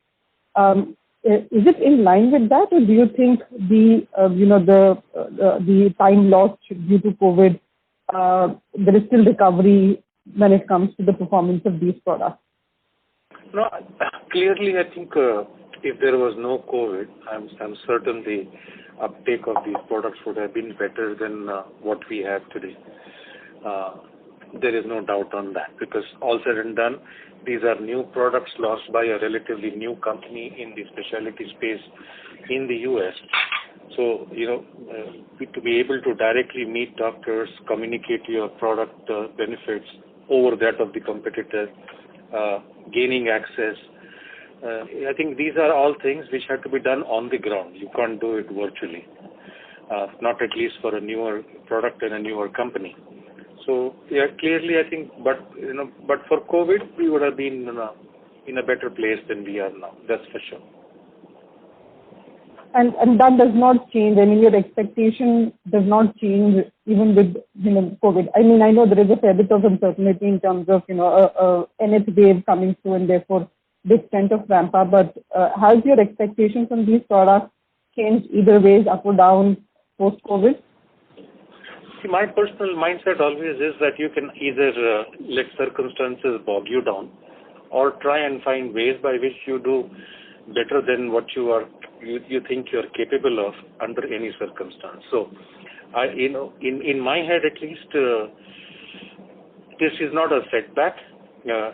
is it in line with that, or do you think the time lost due to COVID, there is still recovery when it comes to the performance of these products? No, clearly, I think if there was no COVID, I'm certain the uptake of these products would have been better than what we have today. There is no doubt on that, because all said and done, these are new products launched by a relatively new company in the specialty space in the US. So, to be able to directly meet doctors, communicate your product benefits over that of the competitor, gaining access, I think these are all things which have to be done on the ground. You can't do it virtually, not at least for a newer product and a newer company. So, yeah, clearly I think, but for COVID, we would have been in a better place than we are now. That's for sure. And that does not change. I mean, your expectation does not change even with COVID. I mean, I know there is a fair bit of uncertainty in terms of nth wave coming through and therefore the extent of ramp up. But has your expectation from these products changed either ways, up or down, post COVID? See, my personal mindset always is that you can either let circumstances bog you down, or try and find ways by which you do better than what you think you are capable of under any circumstance. So, in my head at least, this is not a setback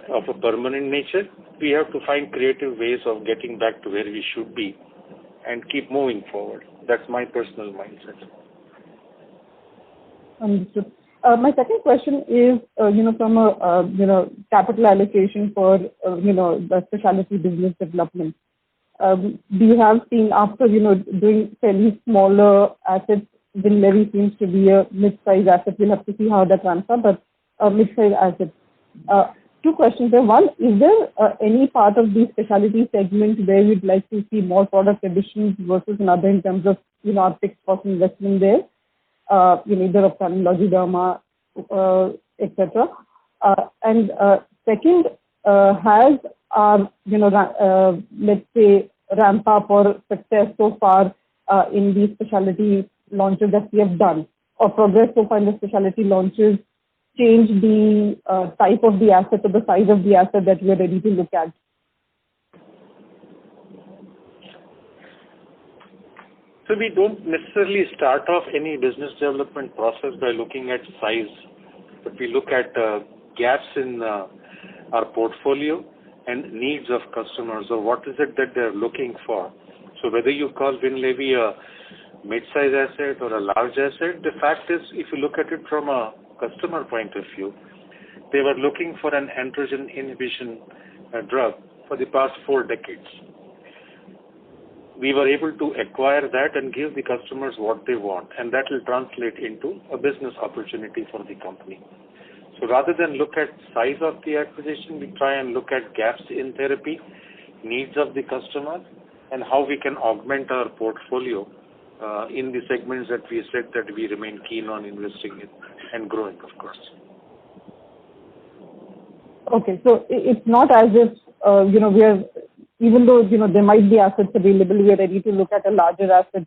of a permanent nature. We have to find creative ways of getting back to where we should be and keep moving forward. That's my personal mindset. Understood. My second question is, from a capital allocation for the specialty business development. Do you have seen after doing fairly smaller assets, Winlevi seems to be a mid-size asset. We'll have to see how that runs up, but a mid-size asset. Two questions there. One, is there any part of the specialty segment where you'd like to see more product additions versus another in terms of our fixed cost investment there? Either ophthalmology, derma, etc. And second, has our let's say ramp up or success so far in the specialty launches that we have done or progress so far in the specialty launches change the type of the asset or the size of the asset that we are ready to look at? So we don't necessarily start off any business development process by looking at size, but we look at gaps in our portfolio and needs of customers, or what is it that they're looking for. So whether you call Winlevi a mid-size asset or a large asset, the fact is, if you look at it from a customer point of view, they were looking for an androgen inhibition drug for the past 4 decades. We were able to acquire that and give the customers what they want, and that will translate into a business opportunity for the company. So rather than look at size of the acquisition, we try and look at gaps in therapy, needs of the customer, and how we can augment our portfolio in the segments that we said that we remain keen on investing in and growing, of course. Okay, so it's not as if, we are, even though, there might be assets available, we are ready to look at a larger asset,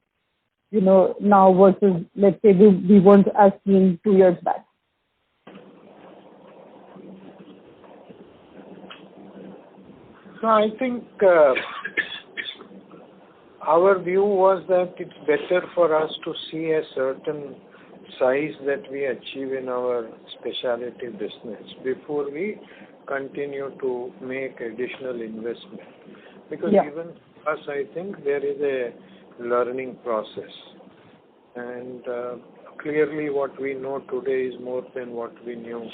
now versus, let's say, we weren't as keen 2 years back. So I think our view was that it's better for us to see a certain size that we achieve in our specialty business before we continue to make additional investment. Because even us, I think there is a learning process. And clearly what we know today is more than what we knew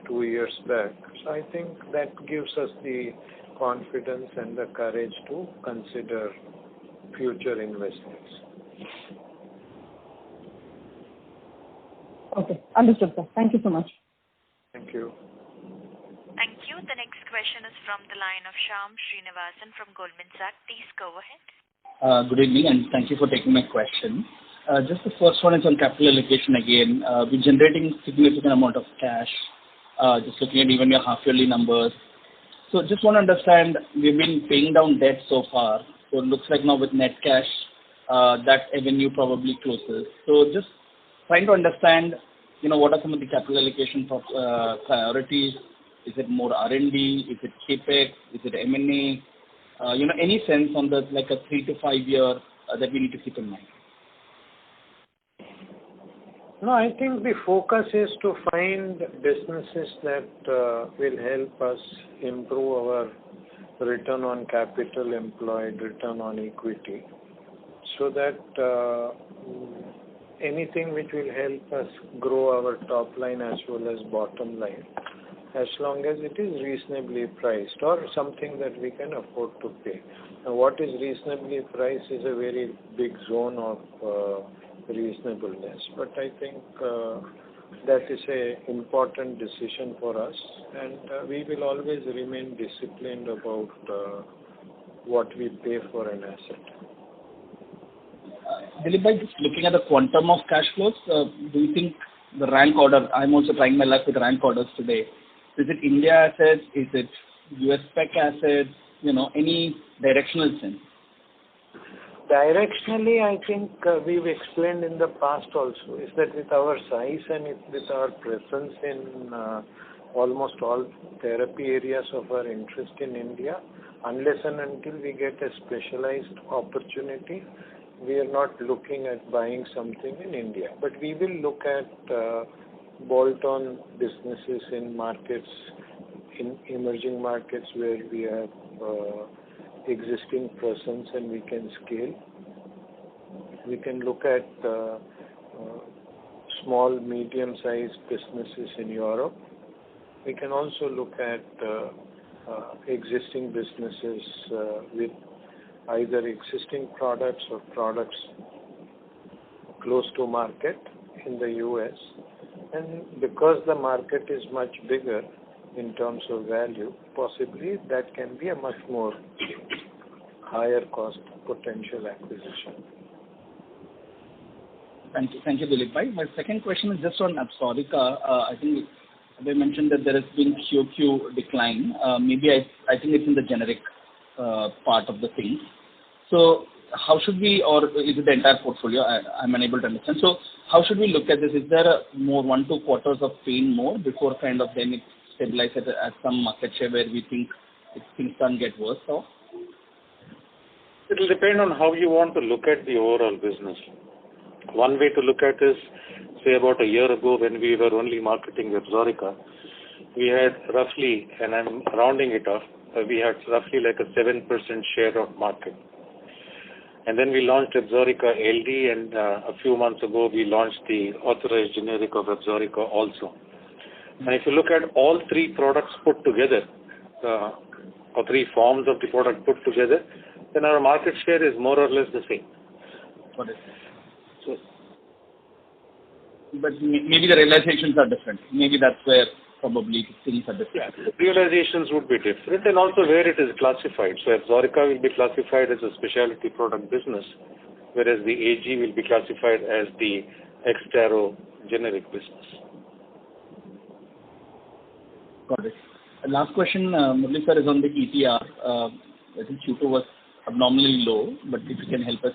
2 years back. So I think that gives us the confidence and the courage to consider future investments. Okay, understood, sir. Thank you so much. Thank you. Thank you. The next question is from the line of Shyam Srinivasan from Goldman Sachs. Please go ahead. Good evening, and thank you for taking my question. Just the first one is on capital allocation again. We're generating significant amount of cash, just looking at even your half-yearly numbers. So just want to understand, we've been paying down debt so far, so it looks like now with net cash, that avenue probably closes. So just trying to understand, what are some of the capital allocation priorities? Is it more R&D? Is it CapEx? Is it M&A? Any sense on the like a 3 to 5 year that we need to keep in mind? No, I think the focus is to find businesses that will help us improve our return on capital employed, return on equity, so that anything which will help us grow our top line as well as bottom line, as long as it is reasonably priced or something that we can afford to pay. Now, what is reasonably priced is a very big zone of reasonableness, but I think that is a important decision for us, and we will always remain disciplined about what we pay for an asset. Dilip bhai, just looking at the quantum of cash flows, do you think the rank order, I'm also trying my luck with rank orders today, is it India assets, is it US spec assets, any directional sense? Directionally, I think we've explained in the past also, is that with our size and with our presence in almost all therapy areas of our interest in India, unless and until we get a specialized opportunity, we are not looking at buying something in India. But we will look at bolt-on businesses in markets, in emerging markets where we have existing presence and we can scale. We can look at small, medium-sized businesses in Europe. We can also look at existing businesses with either existing products or products close to market in the US. And because the market is much bigger in terms of value, possibly that can be a much more higher cost potential acquisition. Thank you, Dilip bhai. My second question is just on Absorica. I think they mentioned that there has been QoQ decline. Maybe I think it's in the generic part of the thing. So how should we, or is it the entire portfolio? I'm unable to understand. So how should we look at this? Is there more 1-2 quarters of pain more before kind of then it stabilizes at some market share where we think things can get worse off? It will depend on how you want to look at the overall business. One way to look at is, say about a year ago when we were only marketing Absorica, we had roughly, and I'm rounding it off, we had roughly like a 7% share of market. And then we launched Absorica LD, and a few months ago we launched the authorized generic of Absorica also. And if you look at all three products put together, or three forms of the product put together, then our market share is more or less the same. Got it. So, but maybe the realizations are different. Maybe that's where probably things are different. Yeah, realizations would be different, and also where it is classified. So Absorica will be classified as a specialty product business, whereas the AG will be classified as the ex-Taro generic business. Got it. Last question, Murali sir, is on the ETR. I think Q2 was abnormally low, but if you can help us,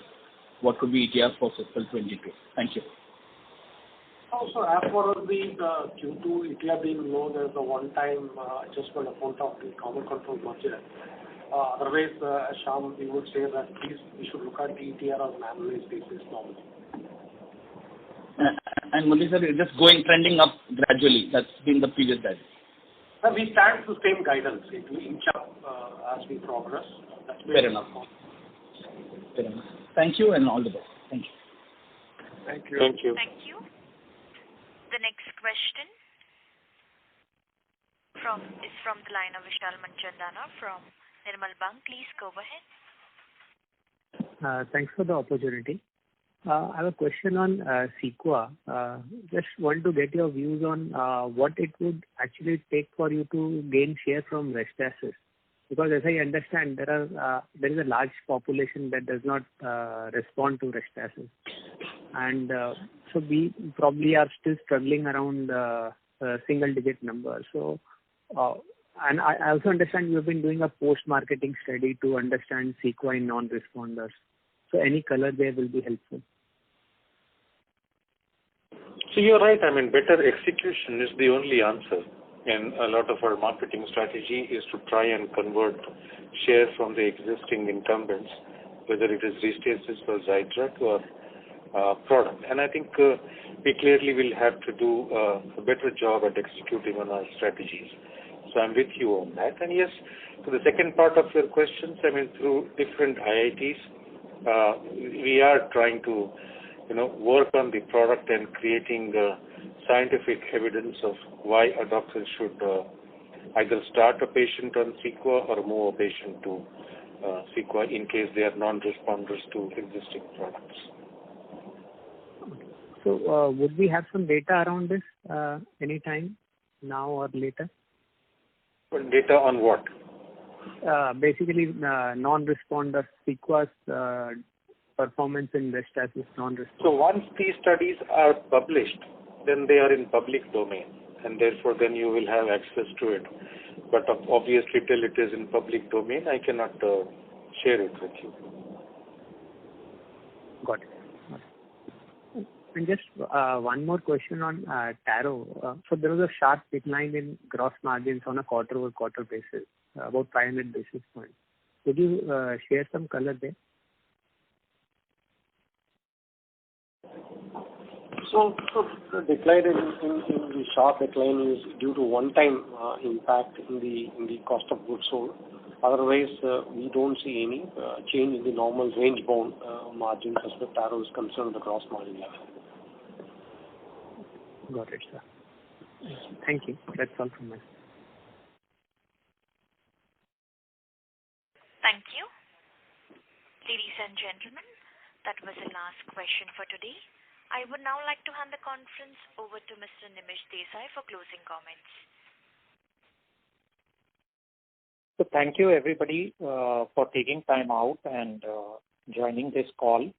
what could be ETR for fiscal 22? Thank you. Also, as far as the Q2 ETR being low, there's a one-time adjustment account of the common control merger. Otherwise, as Shyam, we would say that please, we should look at the ETR on an annualized basis normally. And Murali sir, it's just trending up gradually. That's been the previous guidance. We stand to the same guidance. It will inch up as we progress. That's fair enough. Fair enough. Thank you and all the best. Thank you. Thank you. Thank you. Thank you. The next question is from the line of Vishal Manchanda from Nirmal Bang. Please go ahead. Thanks for the opportunity. I have a question on Cequa. Just want to get your views on what it would actually take for you to gain share from Restasis. Because as I understand, there is a large population that does not respond to Restasis. And so we probably are still struggling around single-digit numbers. So, and I also understand you have been doing a post-marketing study to understand Cequa in non-responders. So any color there will be helpful. So you're right. I mean, better execution is the only answer. And a lot of our marketing strategy is to try and convert share from the existing incumbents, whether it is Restasis or Zydrac or product. And I think we clearly will have to do a better job at executing on our strategies. So I'm with you on that. And yes, to the second part of your questions, I mean, through different IITs, we are trying to, work on the product and creating scientific evidence of why a doctor should either start a patient on Cequa or move a patient to Cequa in case they are non-responders to existing products. So would we have some data around this anytime, now or later? Data on what? Basically, non-responders, Cequa's performance in Restasis non-responders. So once these studies are published, then they are in public domain, and therefore then you will have access to it. But obviously, till it is in public domain, I cannot share it with you. Got it. And just one more question on Taro. So there was a sharp decline in gross margins on a quarter-over-quarter basis, about 500 basis points. Could you share some color there? So the decline in the sharp decline is due to one-time impact in the cost of goods sold. Otherwise, we don't see any change in the normal range-bound margins as far as Taro is concerned, the gross margin level. Got it, sir. Thank you. That's all from me. Thank you. Ladies and gentlemen, that was the last question for today. I would now like to hand the conference over to Mr. Nimish Desai for closing comments. So thank you everybody for taking time out and joining this call.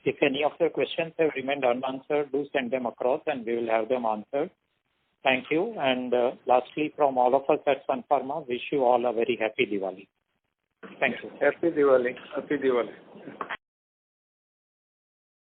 If any of your questions have remained unanswered, do send them across and we will have them answered. Thank you. And lastly, from all of us at Sun Pharma, wish you all a very happy Diwali. Thank you. Happy Diwali. Happy Diwali.